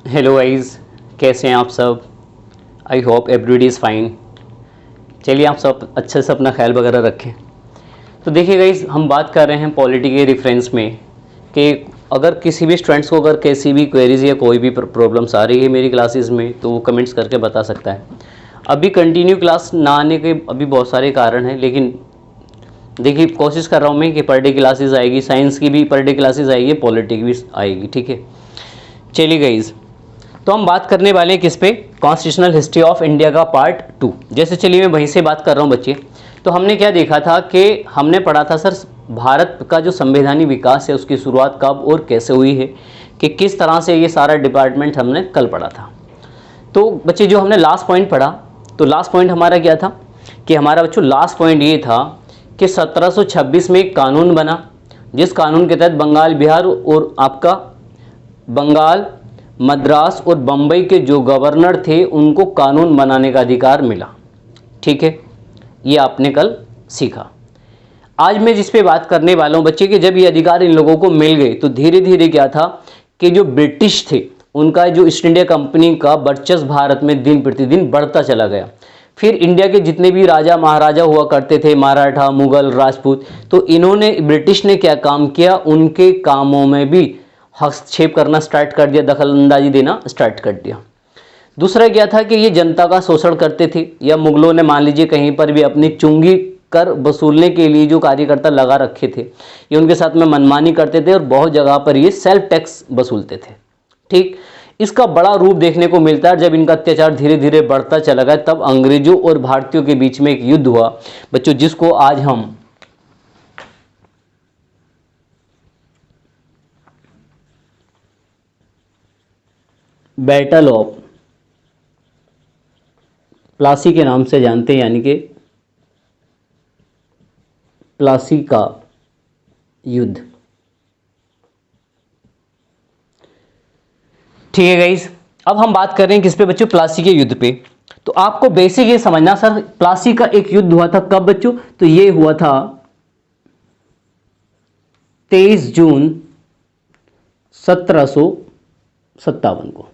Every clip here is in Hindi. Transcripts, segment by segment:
हेलो गाइस, कैसे हैं आप सब। I hope everybody is fine. चलिए आप सब अच्छे से अपना ख्याल वगैरह रखें। तो देखिए गाइस, हम बात कर रहे हैं पॉलिटी के रेफरेंस में कि अगर किसी भी स्टूडेंट्स को अगर कैसी भी क्वेरीज या कोई भी प्रॉब्लम्स आ रही है मेरी क्लासेस में, तो वो कमेंट्स करके बता सकता है। अभी कंटिन्यू क्लास ना आने के अभी बहुत सारे कारण हैं, लेकिन देखिए कोशिश कर रहा हूँ मैं कि पर डे क्लासेस आएगी, साइंस की भी पर डे क्लासेस आएगी, पॉलिटी की भी आएगी, ठीक है। चलिए गाइस, तो हम बात करने वाले हैं किस पे, कॉन्स्टिट्यूशनल हिस्ट्री ऑफ इंडिया का पार्ट 2। जैसे चलिए मैं वहीं से बात कर रहा हूँ बच्चे। तो हमने क्या देखा था कि हमने पढ़ा था सर भारत का जो संवैधानिक विकास है उसकी शुरुआत कब और कैसे हुई है, कि किस तरह से ये सारा डिपार्टमेंट हमने कल पढ़ा था। तो बच्चे जो हमने लास्ट पॉइंट पढ़ा, तो लास्ट पॉइंट हमारा क्या था कि हमारा बच्चों लास्ट पॉइंट ये था कि 1726 में एक कानून बना, जिस कानून के तहत बंगाल, बिहार और आपका बंगाल, मद्रास और बम्बई के जो गवर्नर थे उनको कानून बनाने का अधिकार मिला, ठीक है। ये आपने कल सीखा। आज मैं जिस पे बात करने वाला हूँ बच्चे कि जब ये अधिकार इन लोगों को मिल गए तो धीरे धीरे क्या था कि जो ब्रिटिश थे उनका जो ईस्ट इंडिया कंपनी का वर्चस्व भारत में दिन प्रतिदिन बढ़ता चला गया। फिर इंडिया के जितने भी राजा महाराजा हुआ करते थे, मराठा, मुगल, राजपूत, तो इन्होंने, ब्रिटिश ने क्या काम किया, उनके कामों में भी हस्तक्षेप करना स्टार्ट कर दिया, दखलंदाजी देना स्टार्ट कर दिया। दूसरा क्या था कि ये जनता का शोषण करते थे, या मुगलों ने मान लीजिए कहीं पर भी अपनी चुंगी कर वसूलने के लिए जो कार्यकर्ता लगा रखे थे, ये उनके साथ में मनमानी करते थे और बहुत जगह पर ये सेल्फ टैक्स वसूलते थे, ठीक। इसका बड़ा रूप देखने को मिलता है जब इनका अत्याचार धीरे धीरे बढ़ता चला गया, तब अंग्रेजों और भारतीयों के बीच में एक युद्ध हुआ बच्चों, जिसको आज हम बैटल ऑफ प्लासी के नाम से जानते हैं, यानी कि प्लासी का युद्ध, ठीक है गाइस। अब हम बात कर रहे हैं किस पे बच्चों, प्लासी के युद्ध पे। तो आपको बेसिक ये समझना सर, प्लासी का एक युद्ध हुआ था कब बच्चों, तो ये हुआ था 23 जून 1757 को,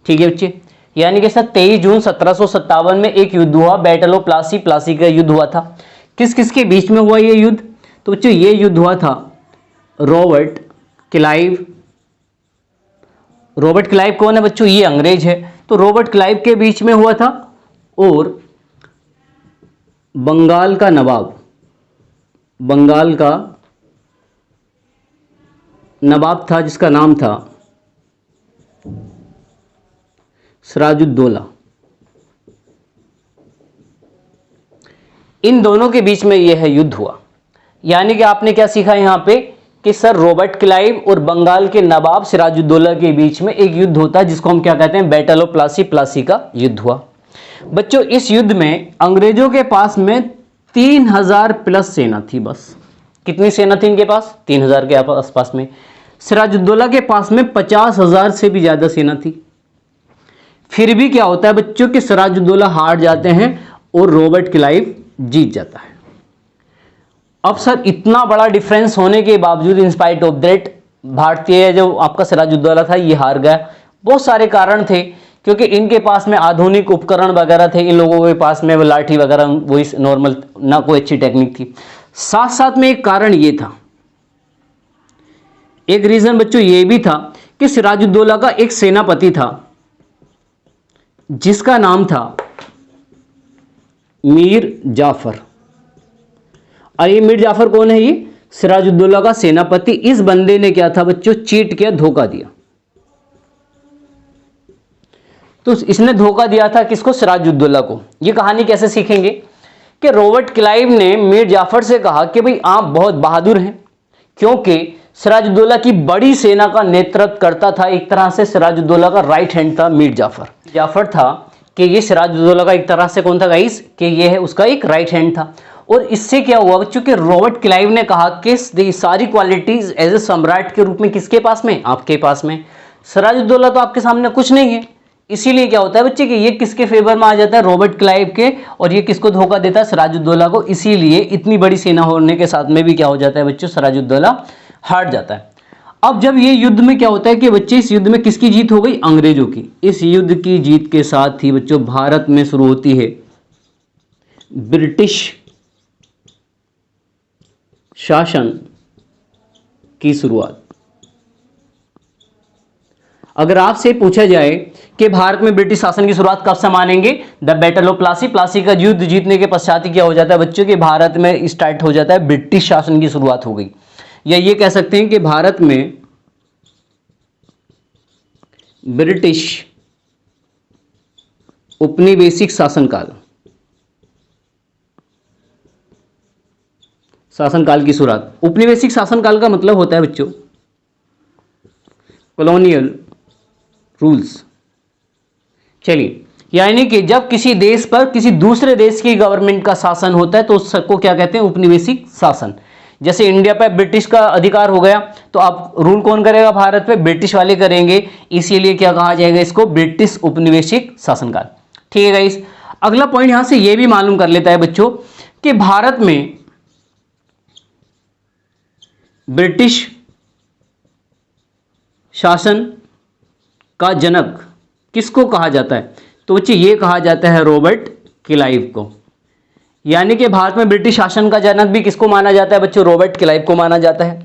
ठीक है बच्चे। यानी कि सर 23 जून 1757 में एक युद्ध हुआ, बैटल ऑफ प्लासी, प्लासी का युद्ध हुआ था। किस किस के बीच में हुआ ये युद्ध, तो बच्चों ये युद्ध हुआ था रॉबर्ट क्लाइव। रॉबर्ट क्लाइव कौन है बच्चों, ये अंग्रेज है। तो रॉबर्ट क्लाइव के बीच में हुआ था, और बंगाल का नवाब, बंगाल का नवाब था जिसका नाम था सिराजुद्दौला। इन दोनों के बीच में यह युद्ध हुआ। यानी कि आपने क्या सीखा यहां पे कि सर रॉबर्ट क्लाइव और बंगाल के नवाब सिराजुद्दौला के बीच में एक युद्ध होता है, जिसको हम क्या कहते हैं, बैटल ऑफ प्लासी, प्लासी का युद्ध हुआ। बच्चों इस युद्ध में अंग्रेजों के पास में 3000 प्लस सेना थी, बस। कितनी सेना थी इनके पास, 3000 के आसपास में। सिराजुद्दौला के पास में 50,000 से भी ज्यादा सेना थी। फिर भी क्या होता है बच्चों कि सिराजुद्दौला हार जाते हैं और रॉबर्ट क्लाइव जीत जाता है। अब सर इतना बड़ा डिफरेंस होने के बावजूद, इन स्पाइट ऑफ दैट, भारतीय जो आपका सिराजुद्दौला था ये हार गया। बहुत सारे कारण थे, क्योंकि इनके पास में आधुनिक उपकरण वगैरह थे, इन लोगों के पास में वो लाठी वगैरह वही नॉर्मल, ना कोई अच्छी टेक्निक थी। साथ साथ में एक कारण ये था, एक रीजन बच्चों ये भी था कि सिराजुद्दौला का एक सेनापति था जिसका नाम था मीर जाफर। और ये मीर जाफर कौन है, ये सिराजुद्दौला का सेनापति। इस बंदे ने क्या था बच्चों, चीट किया, धोखा दिया। तो इसने धोखा दिया था किसको, सिराजुद्दौला को। ये कहानी कैसे सीखेंगे कि रॉबर्ट क्लाइव ने मीर जाफर से कहा कि भाई आप बहुत बहादुर हैं, क्योंकि सिराजुद्दौला की बड़ी सेना का नेतृत्व करता था, एक तरह से सिराजुद्दौला का राइट हैंड था मीर जाफर। जाफर था कि ये सिराजुद्दौला का एक तरह से कौन था गाइस, कि ये है उसका एक राइट हैंड था। और इससे क्या हुआ बच्चों कि रॉबर्ट क्लाइव ने कहा कि सारी क्वालिटीज एज ए सम्राट के रूप में किसके पास में, आपके पास में। सिराजुद्दौला तो आपके सामने कुछ नहीं है, इसीलिए क्या होता है बच्चे कि ये किसके फेवर में आ जाता है, रॉबर्ट क्लाइव के, और ये किसको धोखा देता है, सिराजुद्दौला को। इसीलिए इतनी बड़ी सेना होने के साथ में भी क्या हो जाता है बच्चों, सिराजुद्दौला हार जाता है। अब जब ये युद्ध में क्या होता है कि बच्चे इस युद्ध में किसकी जीत हो गई? अंग्रेजों की। इस युद्ध की जीत के साथ ही बच्चों भारत में शुरू होती है ब्रिटिश शासन की शुरुआत। अगर आपसे पूछा जाए कि भारत में ब्रिटिश शासन की शुरुआत कब से मानेंगे? The battle of Plassey. Plassey का युद्ध जीतने के पश्चात ही क्या हो जाता है बच्चों के भारत में स्टार्ट हो जाता है ब्रिटिश शासन की शुरुआत हो गई। या ये कह सकते हैं कि भारत में ब्रिटिश उपनिवेशिक शासनकाल की शुरुआत। उपनिवेशिक शासनकाल का मतलब होता है बच्चों कॉलोनियल रूल्स। चलिए, यानी कि जब किसी देश पर किसी दूसरे देश की गवर्नमेंट का शासन होता है तो उसको क्या कहते हैं? उपनिवेशिक शासन। जैसे इंडिया पे ब्रिटिश का अधिकार हो गया तो अब रूल कौन करेगा भारत पे? ब्रिटिश वाले करेंगे, इसीलिए क्या कहा जाएगा इसको? ब्रिटिश उपनिवेशिक शासनकाल। ठीक है गाइस, अगला पॉइंट यहां से यह भी मालूम कर लेता है बच्चों कि भारत में ब्रिटिश शासन का जनक किसको कहा जाता है? तो बच्चे ये कहा जाता है रॉबर्ट क्लाइव को। यानी कि भारत में ब्रिटिश शासन का जनक भी किसको माना जाता है बच्चों? रॉबर्ट क्लाइव को माना जाता है।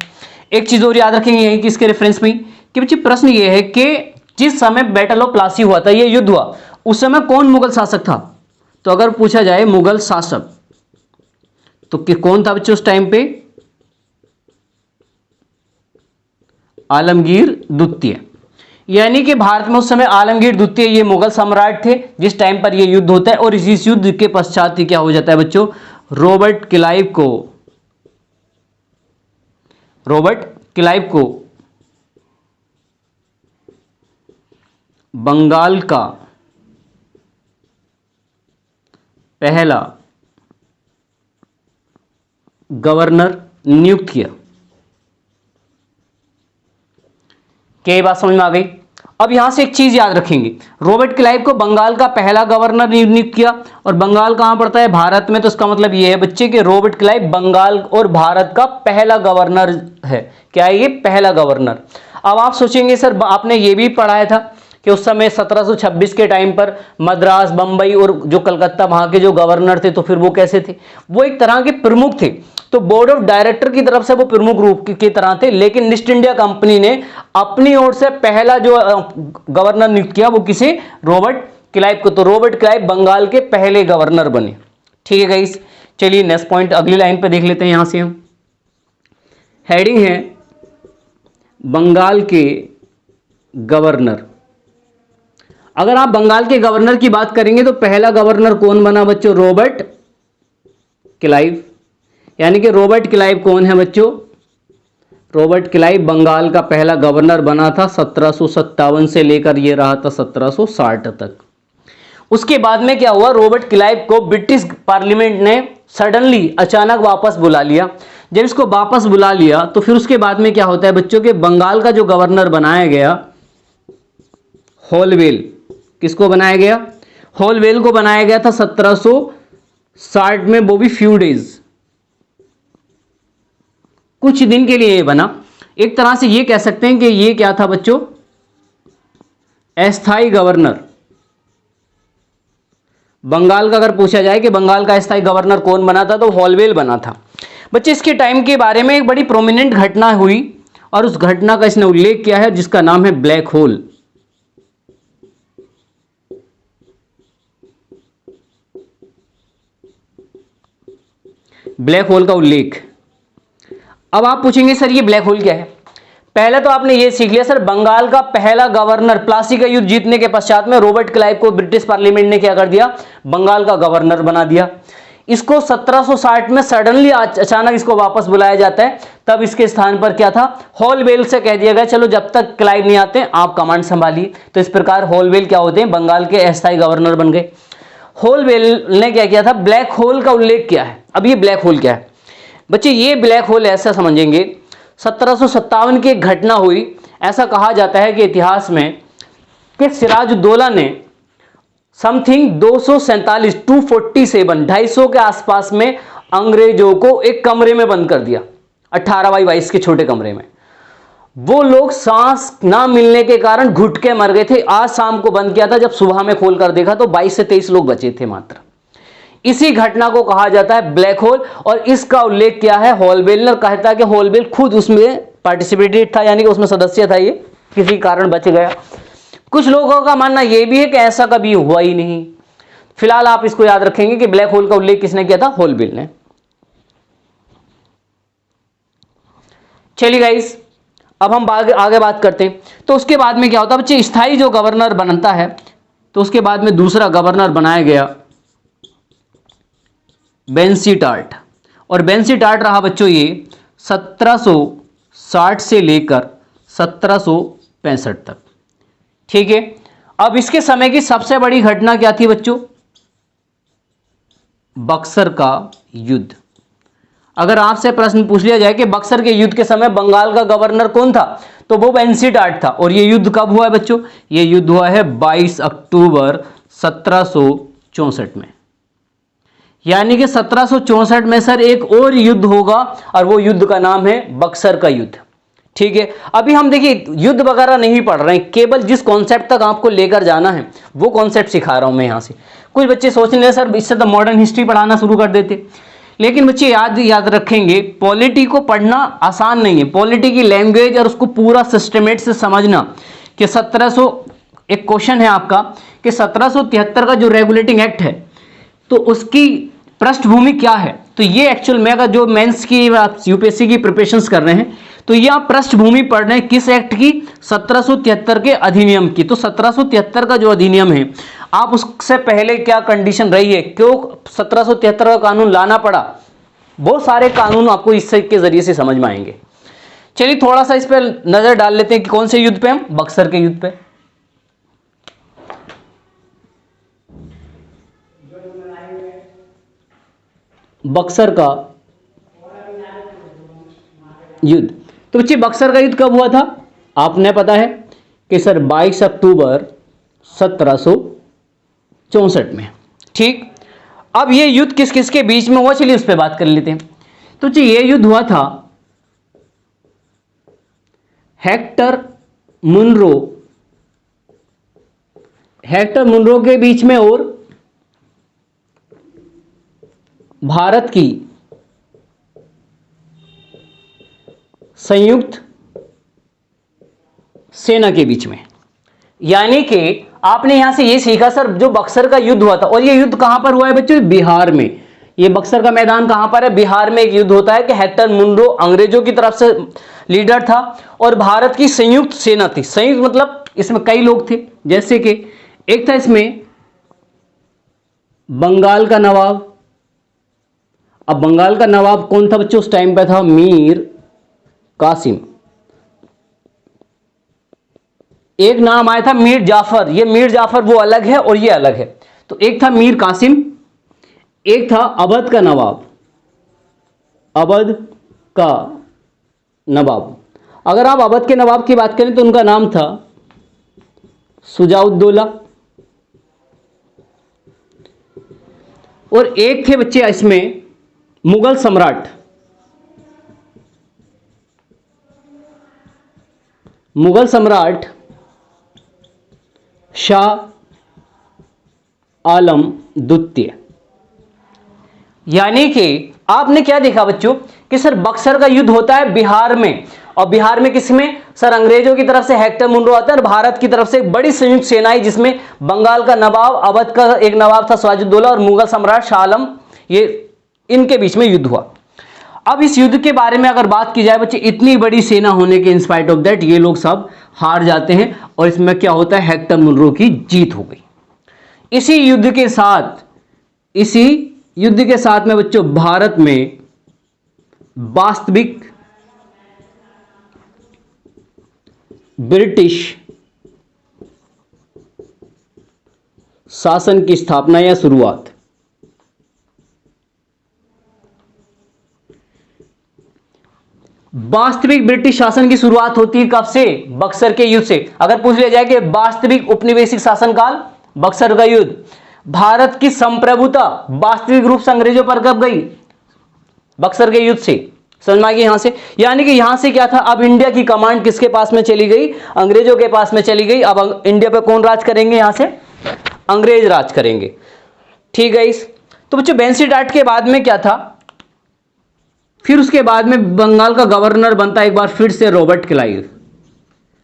एक चीज और याद रखेंगे यही कि इसके रेफरेंस में कि बच्चे प्रश्न ये है कि जिस समय बैटल ऑफ प्लासी हुआ था, ये युद्ध हुआ, उस समय कौन मुगल शासक था? तो अगर पूछा जाए मुगल शासक तो कौन था बच्चों उस टाइम पे? आलमगीर द्वितीय। यानी कि भारत में उस समय आलमगीर द्वितीय ये मुगल सम्राट थे जिस टाइम पर ये युद्ध होता है। और इस युद्ध के पश्चात ही क्या हो जाता है बच्चों? रॉबर्ट क्लाइव को बंगाल का पहला गवर्नर नियुक्त किया। क्या ये बात समझ में आ गई? अब यहां से एक चीज याद रखेंगे, रॉबर्ट क्लाइव को बंगाल का पहला गवर्नर नियुक्त किया। और बंगाल कहां पड़ता है? भारत में। तो इसका मतलब यह है बच्चे कि रॉबर्ट क्लाइव बंगाल और भारत का पहला गवर्नर है। क्या है ये? पहला गवर्नर। अब आप सोचेंगे सर आपने ये भी पढ़ाया था कि उस समय 1726 के टाइम पर मद्रास, बंबई और जो कलकत्ता वहां के जो गवर्नर थे तो फिर वो कैसे थे? वो एक तरह के प्रमुख थे। तो बोर्ड ऑफ डायरेक्टर की तरफ से वो प्रमुख रूप की तरह थे, लेकिन ईस्ट इंडिया कंपनी ने अपनी ओर से पहला जो गवर्नर नियुक्त किया वो किसे? रॉबर्ट क्लाइव को। तो रॉबर्ट क्लाइव बंगाल के पहले गवर्नर बने। ठीक है गाइस, चलिए नेक्स्ट पॉइंट अगली लाइन पे देख लेते हैं। यहां से हम हेडिंग है बंगाल के गवर्नर। अगर आप बंगाल के गवर्नर की बात करेंगे तो पहला गवर्नर कौन बना बच्चों? Robert Clive. यानी कि रॉबर्ट क्लाइव कौन है बच्चों? रॉबर्ट क्लाइव बंगाल का पहला गवर्नर बना था 1757 से लेकर ये रहा था 1760 तक। उसके बाद में क्या हुआ? रॉबर्ट क्लाइव को ब्रिटिश पार्लियामेंट ने सडनली अचानक वापस बुला लिया। जब इसको वापस बुला लिया तो फिर उसके बाद में क्या होता है बच्चों के बंगाल का जो गवर्नर बनाया गया होलवेल। किसको बनाया गया? होलवेल को बनाया गया था 1760 में, वो भी फ्यू डेज, कुछ दिन के लिए ये बना। एक तरह से ये कह सकते हैं कि ये क्या था बच्चों? अस्थाई गवर्नर। बंगाल का अगर पूछा जाए कि बंगाल का अस्थाई गवर्नर कौन बना था तो होलवेल बना था। बच्चे इसके टाइम के बारे में एक बड़ी प्रोमिनेंट घटना हुई और उस घटना का इसने उल्लेख किया है जिसका नाम है ब्लैक होल। ब्लैक होल का उल्लेख। अब आप पूछेंगे सर ये ब्लैक होल क्या है? पहले तो आपने ये सीख लिया सर, बंगाल का पहला गवर्नर प्लासी का युद्ध जीतने के पश्चात में रॉबर्ट क्लाइव को ब्रिटिश पार्लियामेंट ने क्या कर दिया? बंगाल का गवर्नर बना दिया। इसको 1760 में सडनली अचानक इसको वापस बुलाया जाता है। तब इसके स्थान पर क्या था? होलवेल से कह दिया गया चलो जब तक क्लाइव नहीं आते आप कमांड संभालिए। तो इस प्रकार होलवेल क्या होते हैं? बंगाल के अस्थायी गवर्नर बन गए। होलवेल ने क्या किया था? ब्लैक होल का उल्लेख किया है। अब ये ब्लैक होल क्या है बच्चे? ये ब्लैक होल ऐसा समझेंगे 1757 की एक घटना हुई। ऐसा कहा जाता है कि इतिहास में कि सिराजुद्दौला ने समथिंग 247 के आसपास में अंग्रेजों को एक कमरे में बंद कर दिया। 18x22 के छोटे कमरे में। वो लोग सांस ना मिलने के कारण घुट के मर गए थे। आज शाम को बंद किया था, जब सुबह में खोल कर देखा तो 22 से 23 लोग बचे थे मात्र। इसी घटना को कहा जाता है ब्लैक होल, और इसका उल्लेख किया है हॉलबेलर। कहता है कि हॉलबेल खुद उसमें पार्टिसिपेटेड था, यानी कि उसमें सदस्य था, ये किसी कारण बच गया। कुछ लोगों का मानना यह भी है कि ऐसा कभी हुआ ही नहीं। फिलहाल आप इसको याद रखेंगे कि ब्लैक होल का उल्लेख किसने किया था? हॉलबेल ने। चलिए गाइस, अब हम आगे बात करते हैं। तो उसके बाद में क्या होता है बच्चे, स्थायी जो गवर्नर बनता है, तो उसके बाद में दूसरा गवर्नर बनाया गया बेंसीटार्ट। और बेंसीटार्ट रहा बच्चों ये 1760 से लेकर 1765 तक। ठीक है। अब इसके समय की सबसे बड़ी घटना क्या थी बच्चों? बक्सर का युद्ध। अगर आपसे प्रश्न पूछ लिया जाए कि बक्सर के युद्ध के समय बंगाल का गवर्नर कौन था, तो वो बेंसीटार्ट था। और ये युद्ध कब हुआ है बच्चों? ये युद्ध हुआ है 22 अक्टूबर 1764 में। यानी कि 1764 में सर एक और युद्ध होगा, और वो युद्ध का नाम है बक्सर का युद्ध। ठीक है। अभी हम देखिए युद्ध वगैरह नहीं पढ़ रहे हैं, केवल जिस कॉन्सेप्ट तक आपको लेकर जाना है वो कॉन्सेप्ट सिखा रहा हूं मैं यहां से। कुछ बच्चे सोच रहे हैं सर इससे तो मॉडर्न हिस्ट्री पढ़ाना शुरू कर देते, लेकिन बच्चे याद रखेंगे पॉलिटी को पढ़ना आसान नहीं है। पॉलिटी की लैंग्वेज और उसको पूरा सिस्टमेट से समझना कि 1700, एक क्वेश्चन है आपका कि 1773 का जो रेगुलेटिंग एक्ट है तो उसकी पृष्ठभूमि क्या है। तो ये एक्चुअल में अगर जो मेंस की आप यूपीएससी की प्रिपरेशंस कर रहे हैं तो ये आप पृष्ठभूमि पढ़ रहे हैं किस एक्ट की? 1773 के अधिनियम की। तो 1773 का जो अधिनियम है, आप उससे पहले क्या कंडीशन रही है, क्यों 1773 का कानून लाना पड़ा, वो सारे कानून आपको इससे के जरिए से समझ में आएंगे। चलिए थोड़ा सा इस पर नजर डाल लेते हैं कि कौन से युद्ध पे हम? बक्सर के युद्ध पे। बक्सर का युद्ध। तो बच्चे बक्सर का युद्ध कब हुआ था? आपने पता है कि सर 22 अक्टूबर 1764 में। ठीक। अब ये युद्ध किस किस के बीच में हुआ, चलिए उस पर बात कर लेते हैं। तो बच्चे ये युद्ध हुआ था हेक्टर मुनरो के बीच में और भारत की संयुक्त सेना के बीच में। यानी कि आपने यहां से ये सीखा सर जो बक्सर का युद्ध हुआ था, और ये युद्ध कहां पर हुआ है बच्चों? बिहार में। ये बक्सर का मैदान कहां पर है? बिहार में एक युद्ध होता है कि हेक्टर मुनरो अंग्रेजों की तरफ से लीडर था और भारत की संयुक्त सेना थी। संयुक्त मतलब इसमें कई लोग थे, जैसे कि एक था इसमें बंगाल का नवाब। अब बंगाल का नवाब कौन था बच्चों? उस टाइम पे था मीर कासिम। एक नाम आया था मीर जाफर। ये मीर जाफर वो अलग है और ये अलग है। तो एक था मीर कासिम, एक था अवध का नवाब। अवध का नवाब, अगर आप अवध के नवाब की बात करें तो उनका नाम था सुजाउद्दौला। और एक थे बच्चे इसमें मुगल सम्राट। मुगल सम्राट शाह आलम द्वितीय। यानी कि आपने क्या देखा बच्चों कि सर बक्सर का युद्ध होता है बिहार में, और बिहार में किसमें? सर अंग्रेजों की तरफ से हेक्टर मुनरो आता है और भारत की तरफ से एक बड़ी संयुक्त सेनाएं जिसमें बंगाल का नवाब, अवध का एक नवाब था सिराजुद्दौला और मुगल सम्राट शाह आलम, ये इनके बीच में युद्ध हुआ। अब इस युद्ध के बारे में अगर बात की जाए बच्चे, इतनी बड़ी सेना होने के इंस्पाइट ऑफ दैट ये लोग सब हार जाते हैं और इसमें क्या होता है? हेक्टर मुनरो की जीत हो गई। इसी युद्ध के साथ में बच्चों भारत में वास्तविक ब्रिटिश शासन की स्थापना या शुरुआत। वास्तविक ब्रिटिश शासन की शुरुआत होती है कब से? बक्सर के युद्ध से। अगर पूछ लिया जाए कि वास्तविक उपनिवेशिक शासनकाल, बक्सर का युद्ध। भारत की संप्रभुता वास्तविक रूप से अंग्रेजों पर कब गई? बक्सर के युद्ध से। समझ में आ गया यहां से। यानी कि यहां से क्या था, अब इंडिया की कमांड किसके पास में चली गई, अंग्रेजों के पास में चली गई। अब इंडिया पे कौन राज करेंगे, यहां से अंग्रेज राज करेंगे। ठीक है इस, तो बच्चों बेंसीडाट के बाद में क्या था, फिर उसके बाद में बंगाल का गवर्नर बनता है एक बार फिर से रॉबर्ट क्लाइव।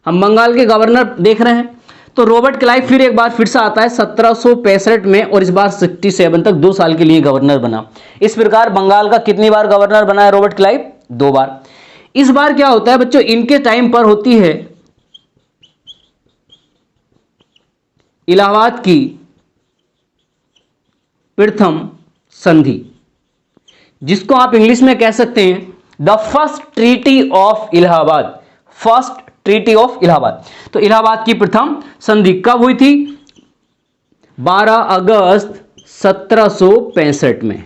हम बंगाल के गवर्नर देख रहे हैं, तो रॉबर्ट क्लाइव फिर एक बार फिर से आता है 1765 में, और इस बार 67 तक 2 साल के लिए गवर्नर बना। इस प्रकार बंगाल का कितनी बार गवर्नर बना है रॉबर्ट क्लाइव, 2 बार। इस बार क्या होता है बच्चों, इनके टाइम पर होती है इलाहाबाद की प्रथम संधि, जिसको आप इंग्लिश में कह सकते हैं the first treaty of Allahabad, first treaty of Allahabad. तो इलाहाबाद की प्रथम संधि कब हुई थी, 12 अगस्त 1765 में।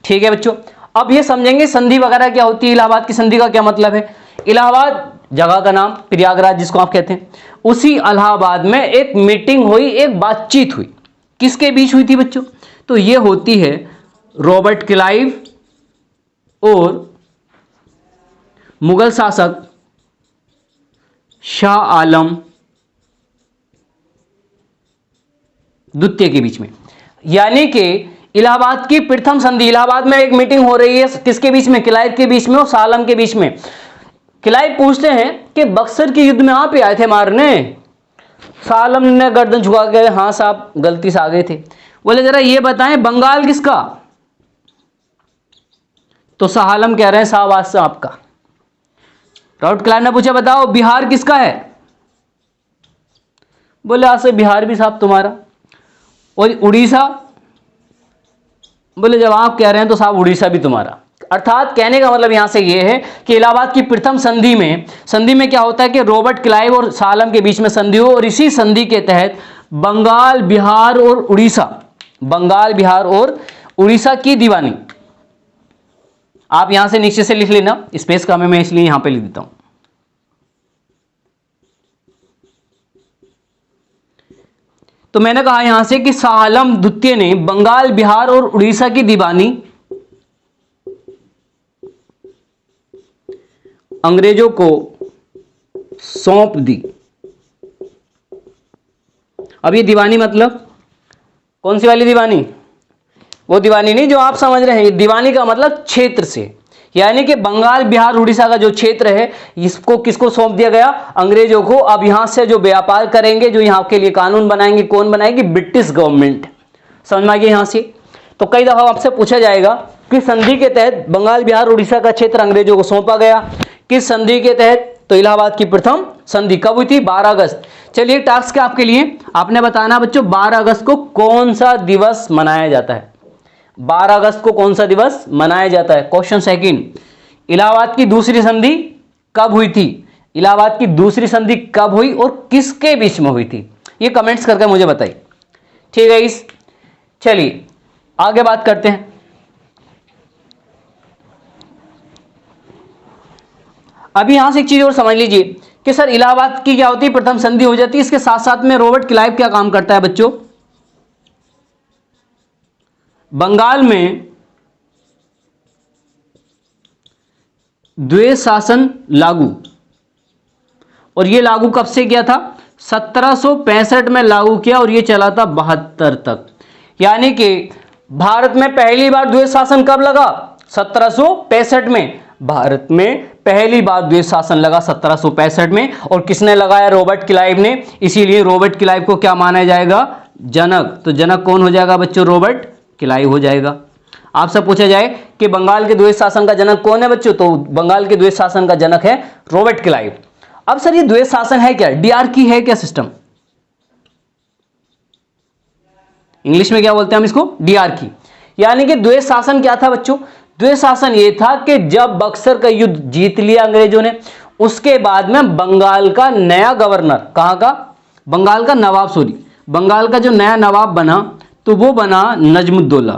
ठीक है बच्चों, अब ये समझेंगे संधि वगैरह क्या होती है, इलाहाबाद की संधि का क्या मतलब है। इलाहाबाद जगह का नाम, प्रयागराज जिसको आप कहते हैं, उसी इलाहाबाद में एक मीटिंग हुई, एक बातचीत हुई। किसके बीच हुई थी बच्चों, तो ये होती है रॉबर्ट क्लाइव और मुगल शासक शाह आलम द्वितीय के बीच में। यानी कि इलाहाबाद की प्रथम संधि, इलाहाबाद में एक मीटिंग हो रही है किसके बीच में, क्लाइव के बीच में और शाह आलम के बीच में। क्लाइव पूछते हैं कि बक्सर के युद्ध में आप ही आए थे मारने, शाह आलम ने गर्दन झुका के हाँ साहब गलती से आ गए थे। बोले जरा ये बताएं बंगाल किसका, तो शाह आलम कह रहे हैं शाहबाज से आपका। रॉबर्ट क्लाइव ने पूछा बताओ बिहार किसका है, बोले आज से बिहार भी साहब तुम्हारा। और उड़ीसा, बोले जब आप कह रहे हैं तो साहब उड़ीसा भी तुम्हारा। अर्थात कहने का मतलब यहां से यह है कि इलाहाबाद की प्रथम संधि में क्या होता है कि रॉबर्ट क्लाइव और शाह आलम के बीच में संधि हो, और इसी संधि के तहत बंगाल बिहार और उड़ीसा, बंगाल बिहार और उड़ीसा की दीवानी। आप यहां से नीचे से लिख लेना, स्पेस कम है मैं इसलिए यहां पे लिख देता हूं। तो मैंने कहा यहां से कि शाह आलम द्वितीय ने बंगाल बिहार और उड़ीसा की दीवानी अंग्रेजों को सौंप दी। अब ये दीवानी मतलब कौन सी वाली दीवानी, वो दीवानी नहीं जो आप समझ रहे हैं, दीवानी का मतलब क्षेत्र से, यानी कि बंगाल बिहार उड़ीसा का जो क्षेत्र है इसको किसको सौंप दिया गया, अंग्रेजों को। अब यहां से जो व्यापार करेंगे, जो यहां के लिए कानून बनाएंगे, कौन बनाएगी, ब्रिटिश गवर्नमेंट। समझ में आ गया यहां से। तो कई दफा आपसे पूछा जाएगा कि संधि के तहत बंगाल बिहार उड़ीसा का क्षेत्र अंग्रेजों को सौंपा गया, किस संधि के तहत, तो इलाहाबाद की प्रथम संधि कब हुई थी, 12 अगस्त। चलिए टास्क है आपके लिए, आपने बताना बच्चों 12 अगस्त को कौन सा दिवस मनाया जाता है, 12 अगस्त को कौन सा दिवस मनाया जाता है। क्वेश्चन सेकंड, इलाहाबाद की दूसरी संधि कब हुई थी, इलाहाबाद की दूसरी संधि कब हुई और किसके बीच में हुई थी, ये कमेंट्स करके मुझे बताइए। ठीक है इस, चलिए आगे बात करते हैं। अभी यहां से एक चीज और समझ लीजिए कि सर इलाहाबाद की क्या होती है, प्रथम संधि हो जाती है, इसके साथ साथ में रॉबर्ट क्लाइव क्या काम करता है बच्चों, बंगाल में द्वैध शासन लागू, और यह लागू कब से किया था, 1765 में लागू किया और यह चला था 72 तक। यानी कि भारत में पहली बार द्वैध शासन कब लगा, 1765 में। भारत में पहली बार द्वैध शासन लगा 1765 में, और किसने लगाया, रॉबर्ट क्लाइव ने। इसीलिए रॉबर्ट क्लाइव को क्या माना जाएगा, जनक। तो जनक कौन हो जाएगा बच्चों, रॉबर्ट क्लाइव हो जाएगा। आपसे पूछा जाए कि बंगाल के द्वैध शासन का जनक कौन है बच्चों, तो बंगाल के द्वैध शासन का जनक है रॉबर्ट क्लाइव। अब सर ये द्वैध शासन है क्या, डीआरकी है क्या सिस्टम, इंग्लिश में क्या बोलते हैं हम इसको, डीआरकी। यानी कि द्वैध शासन क्या था बच्चों, द्वैध शासन ये था कि जब बक्सर का युद्ध जीत लिया अंग्रेजों ने, उसके बाद में बंगाल का नया गवर्नर, कहां का, बंगाल का नवाब, सॉरी बंगाल का जो नया नवाब बना तो वो बना नजमुद्दौला।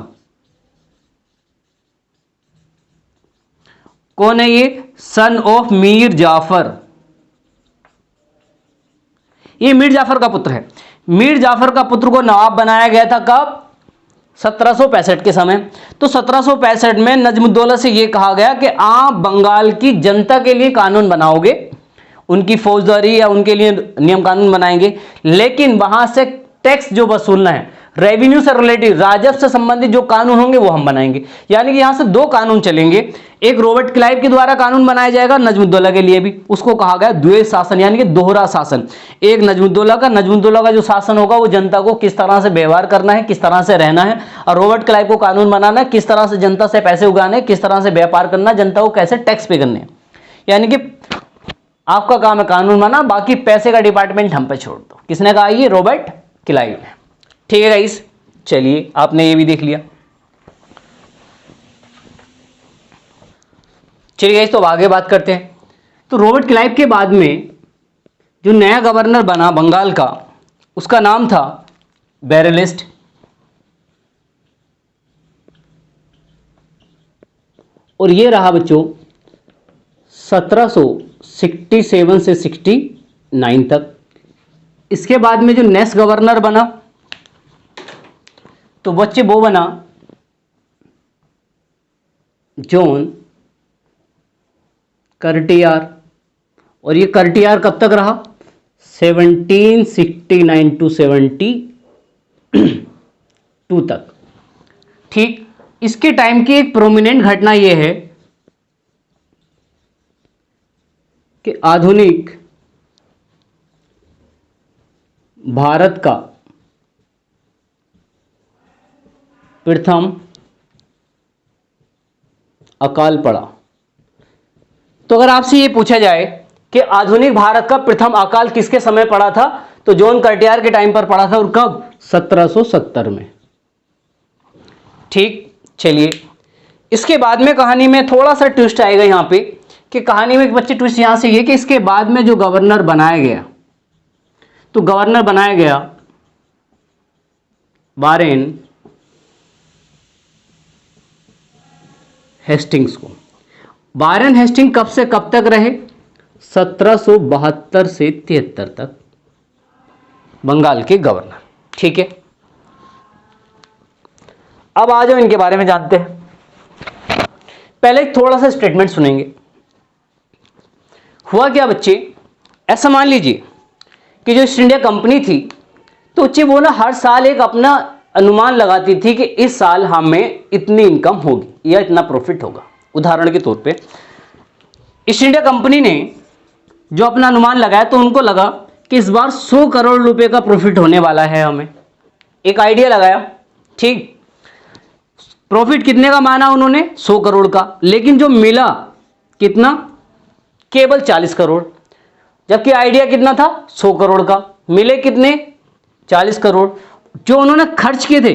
कौन है ये, सन ऑफ मीर जाफर, ये मीर जाफर का पुत्र है। मीर जाफर का पुत्र को नवाब बनाया गया था कब, 1765 के समय। तो 1765 में नजमुद्दौला से ये कहा गया कि आप बंगाल की जनता के लिए कानून बनाओगे, उनकी फौजदारी या उनके लिए नियम कानून बनाएंगे, लेकिन वहां से टैक्स जो वसूलना है, रेवेन्यू से रिलेटेड, राजस्व से संबंधित जो कानून होंगे वो हम बनाएंगे। यानी कि यहां से दो कानून चलेंगे, एक रॉबर्ट क्लाइव के द्वारा कानून बनाया जाएगा नजमुद्दौला के लिए भी, उसको कहा गया द्वैध शासन यानी कि दोहरा शासन। एक नजमुद्दौला का जो शासन होगा वो जनता को किस तरह से व्यवहार करना है, किस तरह से रहना है, और रॉबर्ट क्लाइव को कानून बनाना है किस तरह से जनता से पैसे उगाने, किस तरह से व्यापार करना, जनता को कैसे टैक्स पे करने। यानी कि आपका काम है कानून बना, बाकी पैसे का डिपार्टमेंट हम पे छोड़ दो। किसने कहा? ये रॉबर्ट क्लाइव ने। ठीक है गाइस, चलिए आपने ये भी देख लिया। चलिए गाइस, तो अब आगे बात करते हैं। तो रॉबर्ट क्लाइव के बाद में जो नया गवर्नर बना बंगाल का, उसका नाम था बैरलिस्ट। और ये रहा बच्चों 1767 से 69 तक। इसके बाद में जो नेक्स्ट गवर्नर बना तो बच्चे वो बना जॉन कर्टियार। और ये कर्टियार कब तक रहा? 1769 टू 72 तक। ठीक, इसके टाइम की एक प्रोमिनेंट घटना यह है कि आधुनिक भारत का प्रथम अकाल पड़ा। तो अगर आपसे यह पूछा जाए कि आधुनिक भारत का प्रथम अकाल किसके समय पड़ा था, तो जॉन कर्टियार के टाइम पर पड़ा था। और कब? 1770 में। ठीक, चलिए इसके बाद में कहानी में थोड़ा सा ट्विस्ट आएगा यहां पे, कि कहानी में एक बच्चे ट्विस्ट यहां से ये कि इसके बाद में जो गवर्नर बनाया गया, तो गवर्नर बनाया गया वारेन हेस्टिंग्स को। वारेन हेस्टिंग कब से कब तक रहे? 1772 से 73 तक बंगाल के गवर्नर। ठीक है, अब आ जाओ इनके बारे में जानते हैं। पहले एक थोड़ा सा स्टेटमेंट सुनेंगे। हुआ क्या बच्चे, ऐसा मान लीजिए कि जो ईस्ट इंडिया कंपनी थी, तो बच्चे वो ना हर साल एक अपना अनुमान लगाती थी कि इस साल हमें इतनी इनकम होगी या इतना प्रॉफिट होगा। उदाहरण के तौर पे ईस्ट इंडिया कंपनी ने जो अपना अनुमान लगाया, तो उनको लगा कि इस बार 100 करोड़ रुपए का प्रॉफिट होने वाला है। हमें एक आइडिया लगाया, ठीक, प्रॉफिट कितने का माना उन्होंने? 100 करोड़ का। लेकिन जो मिला कितना? केवल 40 करोड़। जबकि आइडिया कितना था? 100 करोड़ का। मिले कितने? 40 करोड़। जो उन्होंने खर्च किए थे,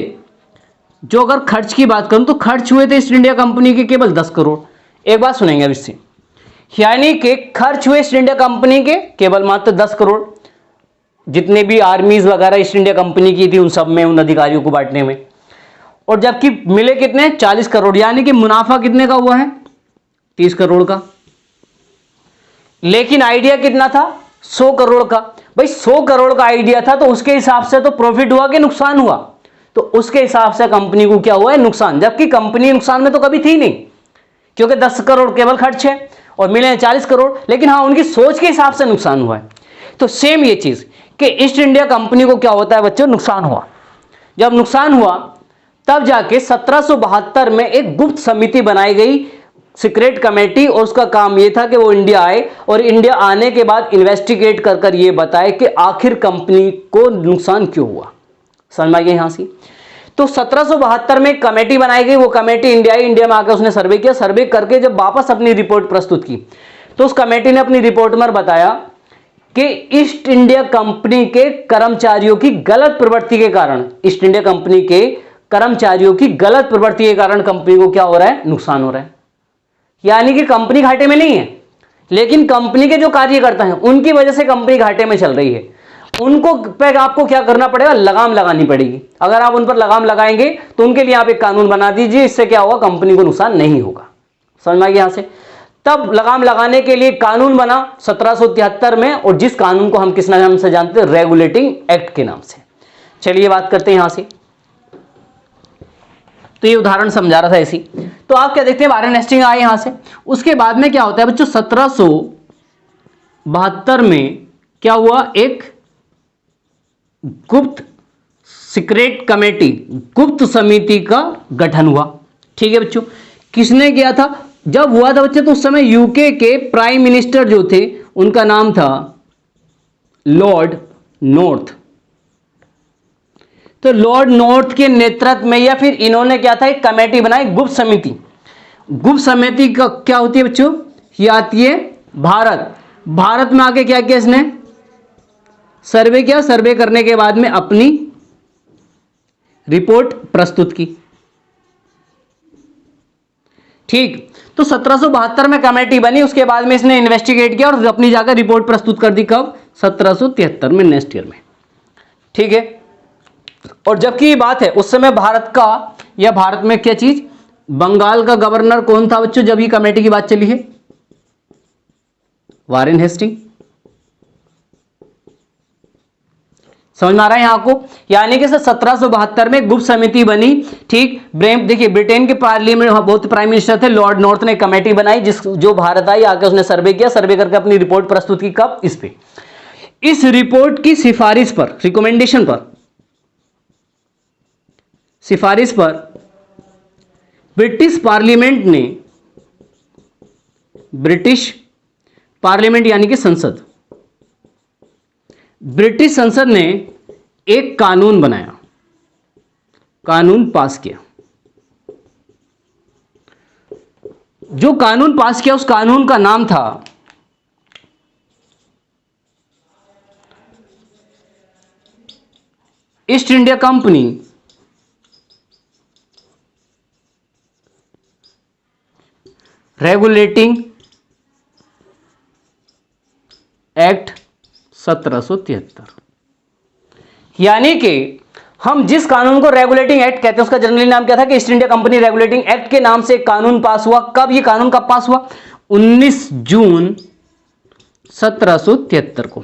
जो अगर खर्च की बात करूं तो खर्च हुए थे ईस्ट इंडिया कंपनी के केवल 10 करोड़। एक बात सुनेंगे अब इससे, यानी कि खर्च हुए ईस्ट इंडिया कंपनी के केवल मात्र 10 करोड़। जितने भी आर्मीज वगैरह ईस्ट इंडिया कंपनी की थी उन सब में, उन अधिकारियों को बांटने में। और जबकि मिले कितने? 40 करोड़। यानी कि मुनाफा कितने का हुआ है? 30 करोड़ का। लेकिन आइडिया कितना था? 100 करोड़ का। भाई 100 करोड़ का आइडिया था, तो उसके हिसाब से तो प्रॉफिट हुआ कि नुकसान हुआ? तो उसके हिसाब से कंपनी को क्या हुआ है? नुकसान। जबकि कंपनी नुकसान में तो कभी थी नहीं, क्योंकि 10 करोड़ केवल खर्च है और मिले 40 करोड़। लेकिन हाँ, उनकी सोच के हिसाब से नुकसान हुआ है। तो सेम ये चीज कि ईस्ट इंडिया कंपनी को क्या होता है बच्चों? नुकसान हुआ। जब नुकसान हुआ तब जाके 1772 में एक गुप्त समिति बनाई गई, सीक्रेट कमेटी, और उसका काम यह था कि वो इंडिया आए और इंडिया आने के बाद इन्वेस्टिगेट कर कर ये बताए कि आखिर कंपनी को नुकसान क्यों हुआ। समझ में आ गया यहां से? तो 1772 में एक कमेटी बनाई गई। वो कमेटी इंडिया आई, इंडिया में आकर उसने सर्वे किया। सर्वे करके जब वापस अपनी रिपोर्ट प्रस्तुत की, तो उस कमेटी ने अपनी रिपोर्ट में बताया कि ईस्ट इंडिया कंपनी के कर्मचारियों की गलत प्रवृत्ति के कारण, ईस्ट इंडिया कंपनी के कर्मचारियों की गलत प्रवृत्ति के कारण कंपनी को क्या हो रहा है? नुकसान हो रहा है। यानी कि कंपनी घाटे में नहीं है, लेकिन कंपनी के जो कार्यकर्ता हैं उनकी वजह से कंपनी घाटे में चल रही है। उनको पे आपको क्या करना पड़ेगा? लगाम लगानी पड़ेगी। अगर आप उन पर लगाम लगाएंगे तो उनके लिए आप एक कानून बना दीजिए, इससे क्या होगा? कंपनी को नुकसान नहीं होगा। समझ में आ गया यहां से? तब लगाम लगाने के लिए कानून बना 1773 में, और जिस कानून को हम किस नाम से जानते हैं? रेगुलेटिंग एक्ट के नाम से। चलिए बात करते हैं यहां से। तो ये उदाहरण समझा रहा था ऐसी। तो आप क्या देखते हैं, वारेन हेस्टिंग आए यहां से। उसके बाद में क्या होता है बच्चों, 1772 में क्या हुआ, एक गुप्त सीक्रेट कमेटी, गुप्त समिति का गठन हुआ। ठीक है बच्चों, किसने किया था, जब हुआ था बच्चे तो उस समय यूके के प्राइम मिनिस्टर जो थे उनका नाम था लॉर्ड नॉर्थ। तो लॉर्ड नॉर्थ के नेतृत्व में या फिर इन्होंने क्या था, एक कमेटी बनाई, गुप्त समिति। गुप्त समिति का क्या होती है बच्चों, ये आती है भारत में आके क्या किया इसने, सर्वे किया। सर्वे करने के बाद में अपनी रिपोर्ट प्रस्तुत की। ठीक, तो 1772 में कमेटी बनी, उसके बाद में इसने इन्वेस्टिगेट किया और अपनी जाकर रिपोर्ट प्रस्तुत कर दी। कब, 1773 में, नेक्स्ट ईयर में। ठीक है, और जबकि ये बात है उस समय भारत का, या भारत में क्या चीज, बंगाल का गवर्नर कौन था बच्चों जब ये कमेटी की बात चली है, वारेन हेस्टिंग। समझ में आ रहा है यहां आपको, यानी कि 1772 में गुप्त समिति बनी। ठीक, देखिए ब्रिटेन के पार्लियामेंट बहुत प्राइम मिनिस्टर थे, लॉर्ड नॉर्थ ने कमेटी बनाई जो भारत आई, आके उसने सर्वे किया, सर्वे करके अपनी रिपोर्ट प्रस्तुत की। कब, इस पे, इस रिपोर्ट की सिफारिश पर, रिकमेंडेशन पर, सिफारिश पर ब्रिटिश पार्लियामेंट यानी कि संसद, ब्रिटिश संसद ने एक कानून बनाया, कानून पास किया। जो कानून पास किया उस कानून का नाम था east India company regulating act 1773। यानी कि हम जिस कानून को रेगुलेटिंग एक्ट कहते हैं उसका जनरली नाम क्या था कि east India company regulating act के नाम से एक कानून पास हुआ। कब ये कानून कब पास हुआ, 19 जून 1773 को।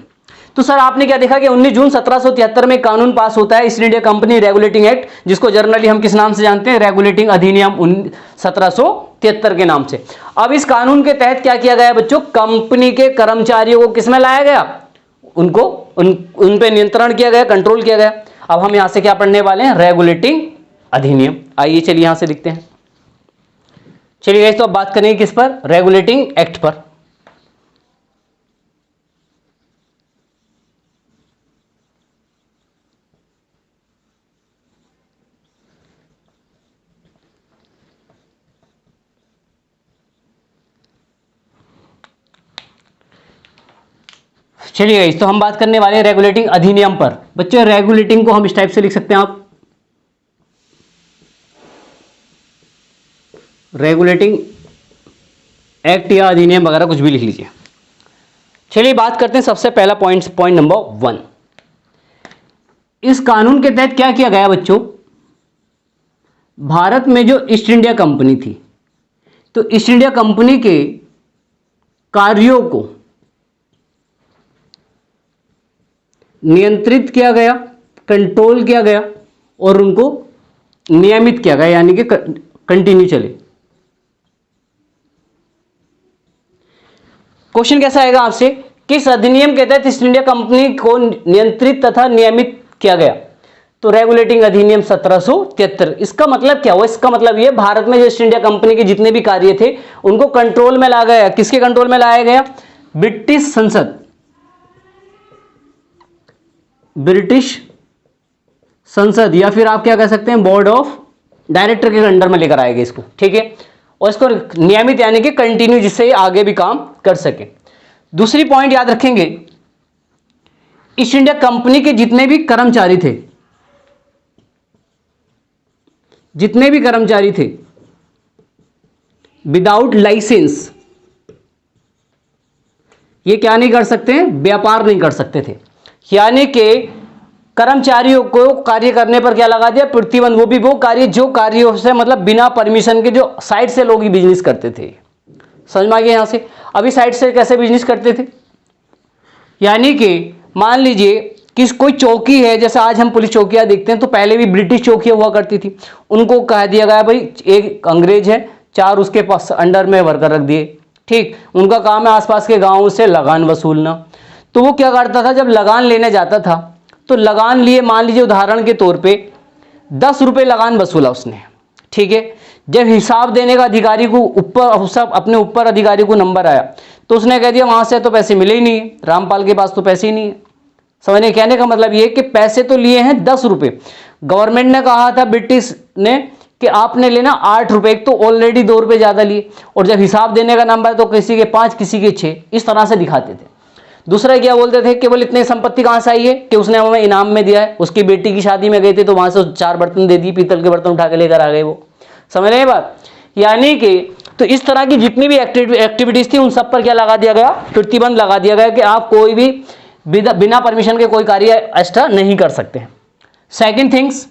तो सर आपने क्या देखा कि 19 जून 1773 में कानून पास होता है, east India company regulating act, जिसको जनरली हम किस नाम से जानते हैं, रेगुलेटिंग अधिनियम 1773 के नाम से। अब इस कानून के तहत क्या किया गया बच्चों, कंपनी के कर्मचारियों को किसमें लाया गया, उनको उन पे नियंत्रण किया गया, कंट्रोल किया गया। अब हम यहां से क्या पढ़ने वाले हैं, रेगुलेटिंग अधिनियम। आइए चलिए यहां से लिखते हैं। चलिए तो अब बात करेंगे किस पर, रेगुलेटिंग एक्ट पर। चलिए तो हम बात करने वाले हैं रेगुलेटिंग अधिनियम पर। बच्चों रेगुलेटिंग को हम इस टाइप से लिख सकते हैं, आप रेगुलेटिंग एक्ट या अधिनियम वगैरह कुछ भी लिख लीजिए। चलिए बात करते हैं सबसे पहला पॉइंट नंबर 1। इस कानून के तहत क्या किया गया बच्चों, भारत में जो ईस्ट इंडिया कंपनी थी, तो ईस्ट इंडिया कंपनी के कार्यों को नियंत्रित किया गया, कंट्रोल किया गया और उनको नियमित किया गया, यानी कि कंटिन्यू चले। क्वेश्चन कैसा आएगा आपसे, किस अधिनियम के तहत ईस्ट इंडिया कंपनी को नियंत्रित तथा नियमित किया गया, तो रेगुलेटिंग अधिनियम 1773। इसका मतलब क्या हुआ, इसका मतलब ये भारत में जो ईस्ट इंडिया कंपनी के जितने भी कार्य थे उनको कंट्रोल में लाया गया। किसके कंट्रोल में लाया गया, ब्रिटिश संसद, ब्रिटिश संसद, या फिर आप क्या कह सकते हैं बोर्ड ऑफ डायरेक्टर के अंडर में लेकर आएगा इसको। ठीक है, और इसको नियमित यानी कि कंटिन्यू, जिससे आगे भी काम कर सके। दूसरी पॉइंट याद रखेंगे, ईस्ट इंडिया कंपनी के जितने भी कर्मचारी थे विदाउट लाइसेंस ये क्या नहीं कर सकते, व्यापार नहीं कर सकते थे। यानी कि कर्मचारियों को कार्य करने पर क्या लगा दिया, प्रतिबंध। वो भी वो कार्य जो कार्यों से मतलब बिना परमिशन के, जो साइड से लोग बिजनेस करते थे। समझ में आ गया यहां से। अभी साइड से कैसे बिजनेस करते थे, यानी कि मान लीजिए कोई चौकी है, जैसे आज हम पुलिस चौकियां देखते हैं, तो पहले भी ब्रिटिश चौकियां हुआ करती थी, उनको कह दिया गया भाई एक अंग्रेज है, 4 उसके पास अंडर में वर्कर रख दिए, ठीक, उनका काम है आसपास के गांवों से लगान वसूलना। तो वो क्या करता था, जब लगान लेने जाता था तो लगान लिए, मान लीजिए उदाहरण के तौर पे 10 रुपये लगान वसूला उसने, ठीक है। जब हिसाब देने का अधिकारी को ऊपर, सब अपने ऊपर अधिकारी को नंबर आया तो उसने कह दिया वहां से तो पैसे मिले ही नहीं है, रामपाल के पास तो पैसे ही नहीं है। समझने, कहने का मतलब ये कि पैसे तो लिए हैं 10 रुपये, गवर्नमेंट ने कहा था ब्रिटिश ने कि आपने लेना 8 रुपये, तो ऑलरेडी 2 रुपये ज्यादा लिए, और जब हिसाब देने का नंबर तो किसी के 5 किसी के 6, इस तरह से दिखाते थे। दूसरा क्या बोलते थे, केवल इतने संपत्ति कहां से आई है कि उसने हमें इनाम में दिया है, उसकी बेटी की शादी में गए थे तो वहां से 4 बर्तन दे दिए, पीतल के बर्तन उठा के लेकर आ गए वो। समझ रहे हैं बात, यानी कि तो इस तरह की जितनी भी एक्टिविटीज थी उन सब पर क्या लगा दिया गया, प्रतिबंध लगा दिया गया कि आप कोई भी बिना परमिशन के कोई कार्य एक्स्ट्रा नहीं कर सकते हैं। सेकंड थिंग्स,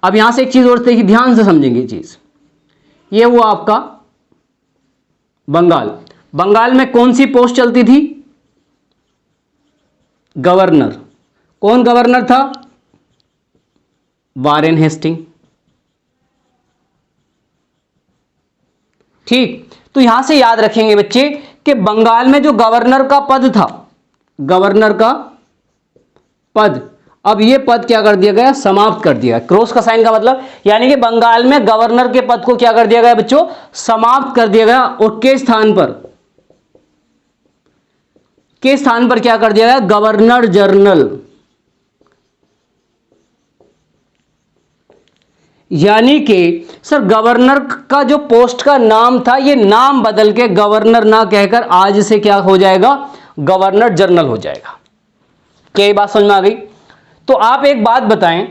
अब यहां से एक चीज और देखिए, ध्यान से समझेंगे चीज, ये हुआ आपका बंगाल। बंगाल में कौन सी पोस्ट चलती थी, गवर्नर। कौन गवर्नर था, वारेन हेस्टिंग, ठीक। तो यहां से याद रखेंगे बच्चे कि बंगाल में जो गवर्नर का पद था, गवर्नर का पद, अब ये पद क्या कर दिया गया, समाप्त कर दिया। क्रॉस का साइन का मतलब, यानी कि बंगाल में गवर्नर के पद को क्या कर दिया गया बच्चों, समाप्त कर दिया गया, और के स्थान पर क्या कर दिया गया, गवर्नर जनरल। यानी कि सर गवर्नर का जो पोस्ट का नाम था, ये नाम बदल के गवर्नर ना कहकर आज से क्या हो जाएगा, गवर्नर जनरल हो जाएगा। क्या ये बात समझ में आ गई? तो आप एक बात बताएं,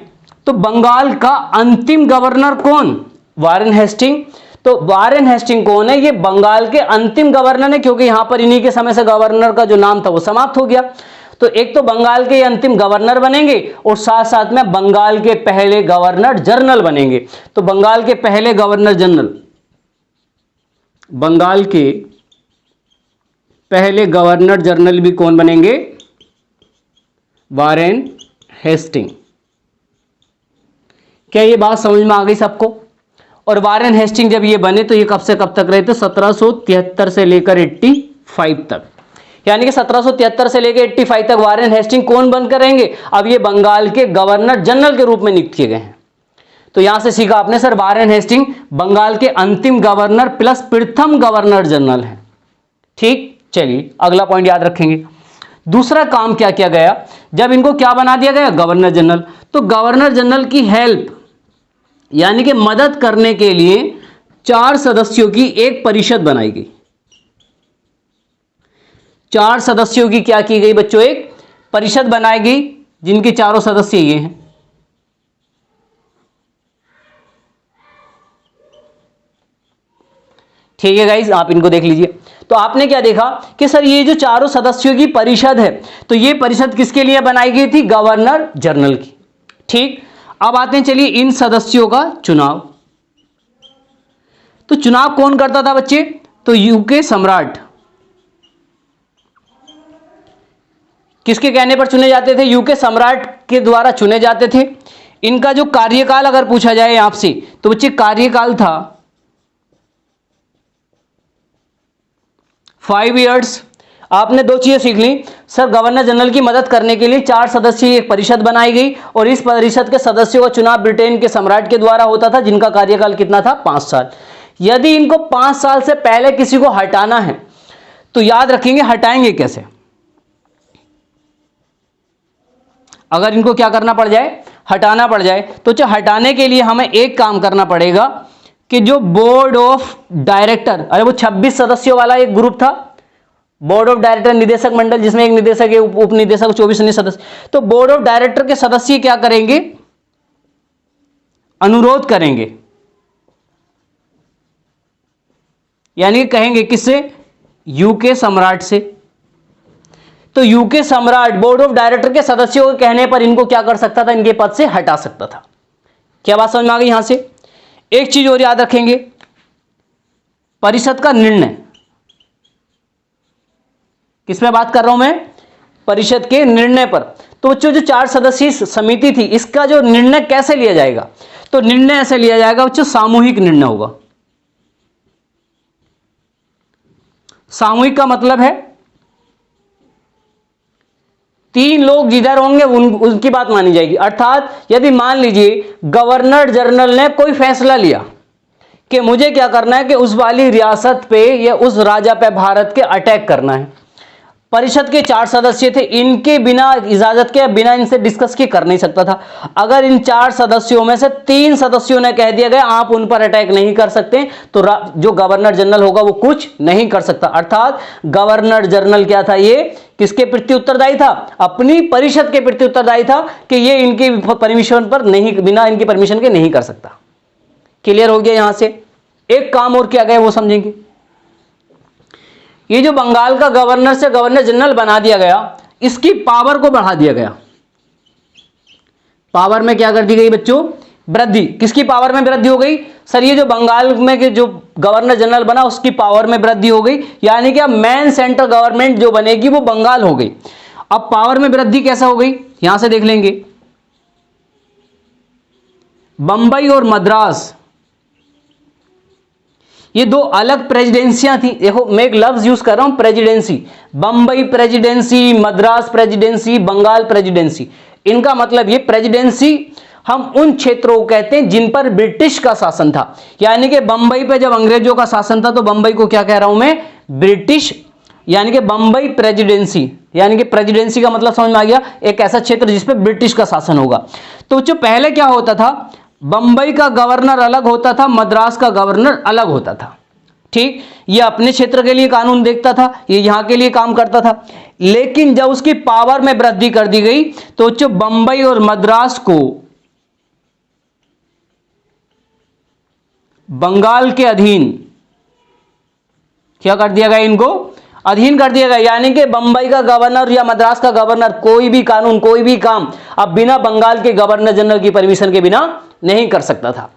तो बंगाल का अंतिम गवर्नर कौन, वारेन हेस्टिंग। तो वारेन हेस्टिंग कौन है, ये बंगाल के अंतिम गवर्नर है, क्योंकि यहां पर इन्हीं के समय से गवर्नर का जो नाम था वो समाप्त हो गया। तो एक तो बंगाल के अंतिम गवर्नर बनेंगे और साथ साथ में बंगाल के पहले गवर्नर जनरल बनेंगे। तो बंगाल के पहले गवर्नर जनरल, बंगाल के पहले गवर्नर जनरल भी कौन बनेंगे, वारेन हेस्टिंग। क्या ये बात समझ में आ गई सबको? और वारेन हेस्टिंग जब ये बने तो ये कब से कब तक रहे थे, 1773 से लेकर 85 तक। यानी कि 1773 से लेकर 85 तक वारेन हेस्टिंग कौन बनकर रहेंगे, अब ये बंगाल के गवर्नर जनरल के रूप में नियुक्त किए गए हैं। तो यहां से सीखा आपने सर, वारेन हेस्टिंग बंगाल के अंतिम गवर्नर प्लस प्रथम गवर्नर जनरल है। ठीक, चलिए अगला पॉइंट याद रखेंगे। दूसरा काम क्या किया गया, जब इनको क्या बना दिया गया, गवर्नर जनरल। तो गवर्नर जनरल की हेल्प यानी कि मदद करने के लिए 4 सदस्यों की एक परिषद बनाई गई। 4 सदस्यों की क्या की गई बच्चों, एक परिषद बनाई गई, जिनके चारों सदस्य ये हैं। ठीक है गाइज, आप इनको देख लीजिए। तो आपने क्या देखा कि सर ये जो चारों सदस्यों की परिषद है, तो ये परिषद किसके लिए बनाई गई थी, गवर्नर जनरल की। ठीक, अब आते हैं चलिए इन सदस्यों का चुनाव। तो चुनाव कौन करता था बच्चे, तो यूके सम्राट। किसके कहने पर चुने जाते थे, यूके सम्राट के द्वारा चुने जाते थे। इनका जो कार्यकाल अगर पूछा जाए आपसे, तो बच्चे कार्यकाल था 5 इयर्स। आपने 2 चीजें सीख ली सर, गवर्नर जनरल की मदद करने के लिए 4 सदस्यीय एक परिषद बनाई गई, और इस परिषद के सदस्यों का चुनाव ब्रिटेन के सम्राट के द्वारा होता था, जिनका कार्यकाल कितना था, 5 साल। यदि इनको 5 साल से पहले किसी को हटाना है तो याद रखेंगे हटाएंगे कैसे। अगर इनको क्या करना पड़ जाए, हटाना पड़ जाए, तो हटाने के लिए हमें एक काम करना पड़ेगा कि जो बोर्ड ऑफ डायरेक्टर, अरे वो 26 सदस्यों वाला एक ग्रुप था, बोर्ड ऑफ डायरेक्टर निदेशक मंडल, जिसमें एक निदेशक है, उप निदेशक, 24 अन्य सदस्य। तो बोर्ड ऑफ डायरेक्टर के सदस्य क्या करेंगे, अनुरोध करेंगे, यानी कहेंगे किससे, यूके सम्राट से। तो यूके सम्राट बोर्ड ऑफ डायरेक्टर के सदस्यों के कहने पर इनको क्या कर सकता था, इनके पद से हटा सकता था। क्या बात समझ में आ गई? यहां से एक चीज और याद रखेंगे, परिषद का निर्णय, किसमें बात कर रहा हूं मैं, परिषद के निर्णय पर। तो बच्चों जो 4 सदस्यीय समिति थी, इसका जो निर्णय कैसे लिया जाएगा, तो निर्णय ऐसे लिया जाएगा बच्चों, सामूहिक निर्णय होगा। सामूहिक का मतलब है 3 लोग जिधर होंगे उनकी बात मानी जाएगी। अर्थात यदि मान लीजिए गवर्नर जनरल ने कोई फैसला लिया कि मुझे क्या करना है कि उस वाली रियासत पे या उस राजा पे भारत के अटैक करना है, परिषद के 4 सदस्य थे, इनके बिना इजाजत के, बिना इनसे डिस्कस किए कर नहीं सकता था। अगर इन 4 सदस्यों में से 3 सदस्यों ने कह दिया गया आप उन पर अटैक नहीं कर सकते, तो जो गवर्नर जनरल होगा वो कुछ नहीं कर सकता। अर्थात गवर्नर जनरल क्या था, ये किसके प्रति उत्तरदायी था, अपनी परिषद के प्रति उत्तरदायी था कि ये इनकी परमिशन पर नहीं, बिना इनकी परमिशन के नहीं कर सकता। क्लियर हो गया? यहां से एक काम और किया गया वो समझेंगे। ये जो बंगाल का गवर्नर से गवर्नर जनरल बना दिया गया, इसकी पावर को बढ़ा दिया गया। पावर में क्या कर दी गई बच्चों, वृद्धि। किसकी पावर में वृद्धि हो गई सर, ये जो बंगाल में के जो गवर्नर जनरल बना उसकी पावर में वृद्धि हो गई, यानी कि अब मेन सेंट्रल गवर्नमेंट जो बनेगी वो बंगाल हो गई। अब पावर में वृद्धि कैसा हो गई, यहां से देख लेंगे। बंबई और मद्रास, ये 2 अलग प्रेसिडेंसियां थी। देखो मैं एक लफ्ज यूज कर रहा हूं, presidency. Bombay presidency, Madras presidency, Bengal presidency. इनका मतलब ये प्रेसिडेंसी हम उन क्षेत्रों को कहते हैं जिन पर ब्रिटिश का शासन था। यानी कि बंबई पे जब अंग्रेजों का शासन था तो बंबई को क्या कह रहा हूं मैं, ब्रिटिश, यानी कि बंबई प्रेसिडेंसी। यानी कि प्रेसिडेंसी का मतलब समझ में आ गया, एक ऐसा क्षेत्र जिस पे ब्रिटिश का शासन होगा। तो जो पहले क्या होता था, बंबई का गवर्नर अलग होता था, मद्रास का गवर्नर अलग होता था। ठीक, ये अपने क्षेत्र के लिए कानून देखता था, ये यहां के लिए काम करता था। लेकिन जब उसकी पावर में वृद्धि कर दी गई तो जो बंबई और मद्रास को बंगाल के अधीन क्या कर दिया गया, इनको अधीन कर दिया गया। यानी कि बंबई का गवर्नर या मद्रास का गवर्नर कोई भी कानून, कोई भी काम अब बिना बंगाल के गवर्नर जनरल की परमिशन के बिना नहीं कर सकता था।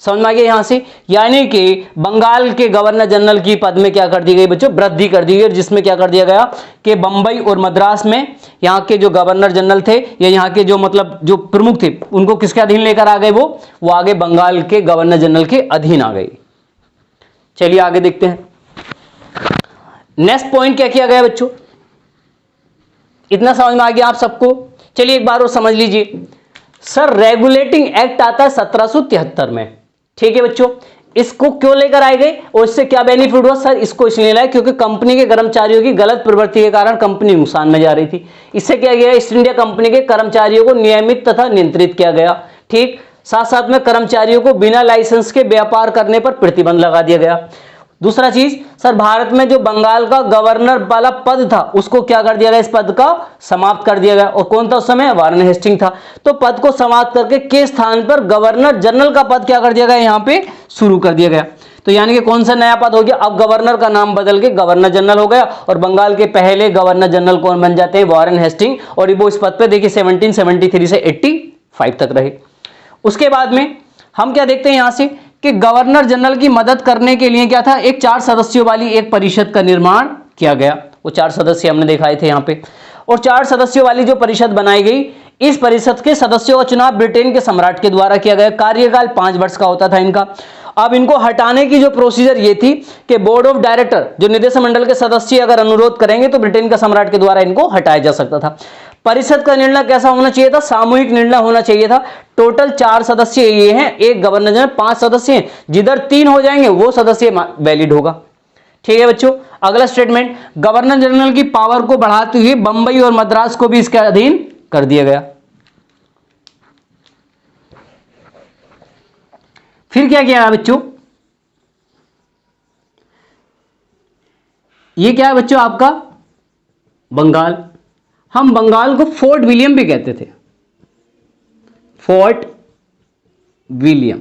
समझ में आ गया यहां से? यानी कि बंगाल के गवर्नर जनरल की पद में क्या कर दी गई बच्चों, वृद्धि कर दी गई, जिसमें क्या कर दिया गया कि बंबई और मद्रास में यहां के जो गवर्नर जनरल थे या यहां के जो मतलब जो प्रमुख थे उनको किसके अधीन लेकर आ गए, वो आगे बंगाल के गवर्नर जनरल के अधीन आ गए। चलिए आगे देखते हैं। नेक्स्ट पॉइंट क्या किया गया बच्चों, इतना समझ में आ गया आप सबको? चलिए एक बार और समझ लीजिए। सर रेगुलेटिंग एक्ट आता है 1773 में, ठीक है बच्चों। इसको क्यों लेकर आए गए और इससे क्या बेनिफिट हुआ? सर इसको इसलिए लाए क्योंकि कंपनी के कर्मचारियों की गलत प्रवृत्ति के कारण कंपनी नुकसान में जा रही थी। इससे क्या गया, ईस्ट इंडिया कंपनी के कर्मचारियों को नियमित तथा नियंत्रित किया गया। ठीक, साथ साथ में कर्मचारियों को बिना लाइसेंस के व्यापार करने पर प्रतिबंध लगा दिया गया। दूसरा चीज सर, भारत में जो बंगाल का गवर्नर वाला पद था उसको क्या कर दिया गया, इस पद का समाप्त कर दिया गया। और कौन था उस समय, वारेन हेस्टिंग था। तो पद को समाप्त करके के स्थान पर गवर्नर जनरल का पद क्या कर दिया गया, यहां पे शुरू कर दिया गया। तो यानी कि कौन सा नया पद हो गया, अब गवर्नर का नाम बदल के गवर्नर जनरल हो गया। और बंगाल के पहले गवर्नर जनरल कौन बन जाते हैं, वारेन हेस्टिंग। और वो इस पद पे देखिए 1773 से 85 तक रहे। उसके बाद में हम क्या देखते हैं यहां से कि गवर्नर जनरल की मदद करने के लिए क्या था, एक 4 सदस्यों वाली एक परिषद का निर्माण किया गया। वो 4 सदस्य हमने दिखाए थे यहाँ पे। और 4 सदस्यों वाली जो परिषद बनाई गई, इस परिषद के सदस्यों का चुनाव ब्रिटेन के सम्राट के द्वारा किया गया। कार्यकाल 5 वर्ष का होता था इनका। अब इनको हटाने की जो प्रोसीजर ये थी कि बोर्ड ऑफ डायरेक्टर, जो निदेशक मंडल के सदस्य अगर अनुरोध करेंगे तो ब्रिटेन का सम्राट के द्वारा इनको हटाया जा सकता था। परिषद का निर्णय कैसा होना चाहिए था, सामूहिक निर्णय होना चाहिए था। टोटल 4 सदस्य ये हैं, एक गवर्नर जनरल, 5 सदस्य हैं। जिधर 3 हो जाएंगे वो सदस्य वैलिड होगा। ठीक है बच्चों, अगला स्टेटमेंट, गवर्नर जनरल की पावर को बढ़ाते हुए बंबई और मद्रास को भी इसके अधीन कर दिया गया। फिर क्या किया बच्चों, ये क्या है बच्चों आपका बंगाल। हम बंगाल को फोर्ट विलियम भी कहते थे, फोर्ट विलियम।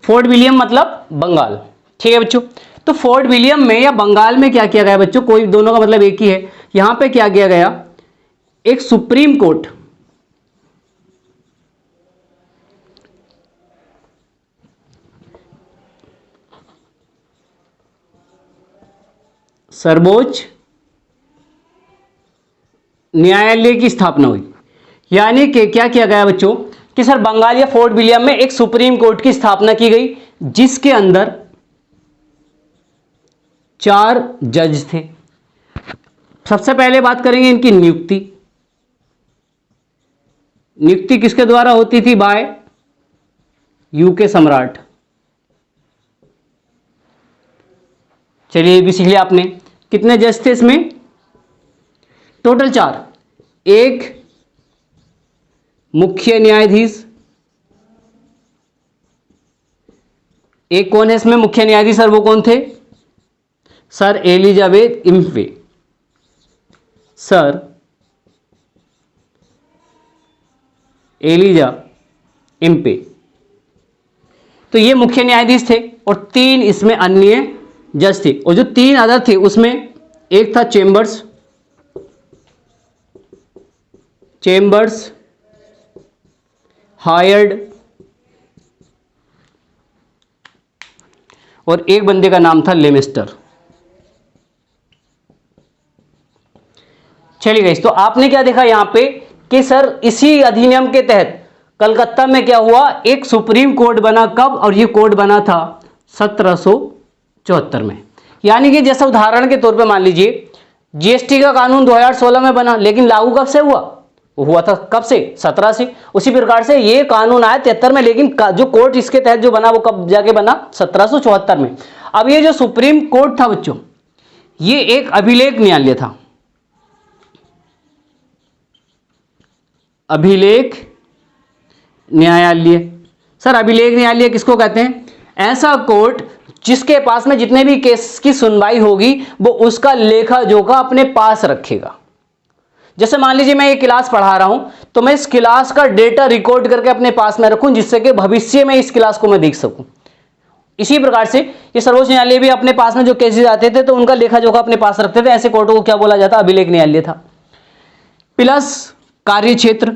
फोर्ट विलियम मतलब बंगाल। ठीक है बच्चों, तो फोर्ट विलियम में या बंगाल में क्या किया गया बच्चों, कोई दोनों का मतलब एक ही है। यहां पे क्या किया गया, एक सुप्रीम कोर्ट, सर्वोच्च न्यायालय की स्थापना हुई। यानी कि क्या किया गया बच्चों कि सर बंगाल या फोर्ट विलियम में एक सुप्रीम कोर्ट की स्थापना की गई जिसके अंदर 4 जज थे। सबसे पहले बात करेंगे इनकी नियुक्ति। नियुक्ति किसके द्वारा होती थी? बाय यूके सम्राट। चलिए ये भी सीख लिया आपने। कितने जज थे इसमें? टोटल 4। एक मुख्य न्यायाधीश, एक कौन है इसमें मुख्य न्यायाधीश? सर वो कौन थे? Sir Elizabeth Impey. Sir Elijah Impey. तो ये मुख्य न्यायाधीश थे और 3 इसमें अन्य जज थे। और जो 3 अदर थे उसमें एक था चेम्बर्स हायर्ड और एक बंदे का नाम था लेमेस्टर। चलिए गाइस, तो आपने क्या देखा यहां पे कि सर इसी अधिनियम के तहत कलकत्ता में क्या हुआ? एक सुप्रीम कोर्ट बना। कब? और ये कोर्ट बना था 1774 में। यानी कि जैसा उदाहरण के तौर पे मान लीजिए जीएसटी का कानून 2016 में बना, लेकिन लागू कब से हुआ? वो हुआ था कब से? 17 से। उसी प्रकार से ये कानून आया 73 में, लेकिन जो कोर्ट इसके तहत जो बना वो कब जाके बना? 1774 में। अब ये जो सुप्रीम कोर्ट था बच्चों, ये एक अभिलेख न्यायालय था। अभिलेख न्यायालय। सर अभिलेख न्यायालय किसको कहते हैं? ऐसा कोर्ट जिसके पास में जितने भी केस की सुनवाई होगी वो उसका लेखा जोखा अपने पास रखेगा। जैसे मान लीजिए मैं ये क्लास पढ़ा रहा हूं तो मैं इस क्लास का डेटा रिकॉर्ड करके अपने पास में रखूं जिससे कि भविष्य में इस क्लास को मैं देख सकूं। इसी प्रकार से ये सर्वोच्च न्यायालय भी अपने पास में जो केसेस आते थे तो उनका लेखा जोखा अपने पास रखते थे। ऐसे कोर्टों को क्या बोला जाता? अभिलेख न्यायालय था। प्लस कार्य क्षेत्र।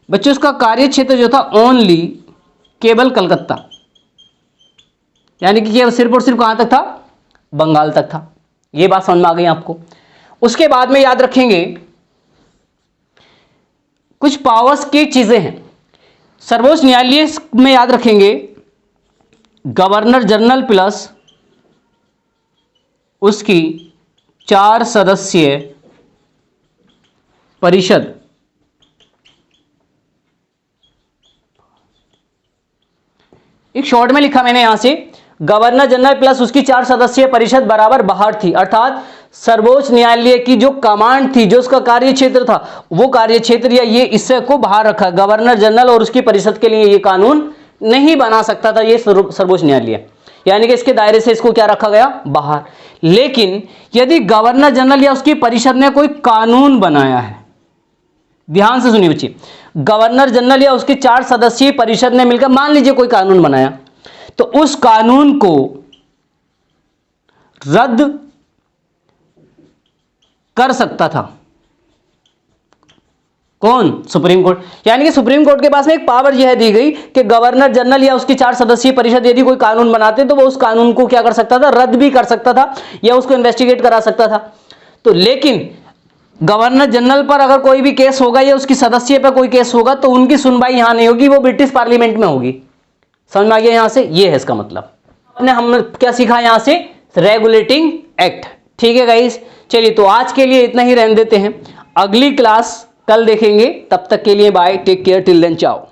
बच्चों उसका कार्य क्षेत्र जो था ओनली केवल कलकत्ता, यानी कि केवल सिर्फ और सिर्फ कहां तक था? बंगाल तक था। यह बात समझ में आ गई आपको? उसके बाद में याद रखेंगे कुछ पावर्स की चीजें हैं सर्वोच्च न्यायालय में। याद रखेंगे गवर्नर जनरल प्लस उसकी 4 सदस्यीय परिषद। एक शॉर्ट में लिखा मैंने यहां से, गवर्नर जनरल प्लस उसकी 4 सदस्यीय परिषद बराबर बाहर थी। अर्थात सर्वोच्च न्यायालय की जो कमांड थी, जो उसका कार्य क्षेत्र था, वो कार्य क्षेत्र या ये इससे को बाहर रखा। गवर्नर जनरल और उसकी परिषद के लिए ये कानून नहीं बना सकता था ये सर्वोच्च न्यायालय, यानी कि इसके दायरे से इसको क्या रखा गया? बाहर। लेकिन यदि गवर्नर जनरल या उसकी परिषद ने कोई कानून बनाया है, ध्यान से सुनिए बच्चे, गवर्नर जनरल या उसकी 4 सदस्यीय परिषद ने मिलकर मान लीजिए कोई कानून बनाया, तो उस कानून को रद्द कर सकता था कौन? Supreme court. यानी कि सुप्रीम कोर्ट के पास में एक पावर यह दी गई कि गवर्नर जनरल या उसकी 4 सदस्यीय परिषद यदि कोई कानून बनाते तो वो उस कानून को क्या कर सकता था? रद्द भी कर सकता था या उसको इन्वेस्टिगेट करा सकता था। तो लेकिन गवर्नर जनरल पर अगर कोई भी केस होगा या उसकी सदस्य पर कोई केस होगा तो उनकी सुनवाई यहां नहीं होगी, वो ब्रिटिश पार्लियामेंट में होगी। समझ में आ गया यहां से? ये है इसका मतलब। आपने हम क्या सीखा यहां से? Regulating act. ठीक है गाइस, चलिए तो आज के लिए इतना ही रहने देते हैं। अगली क्लास कल देखेंगे, तब तक के लिए bye, take care, till then, चाओ।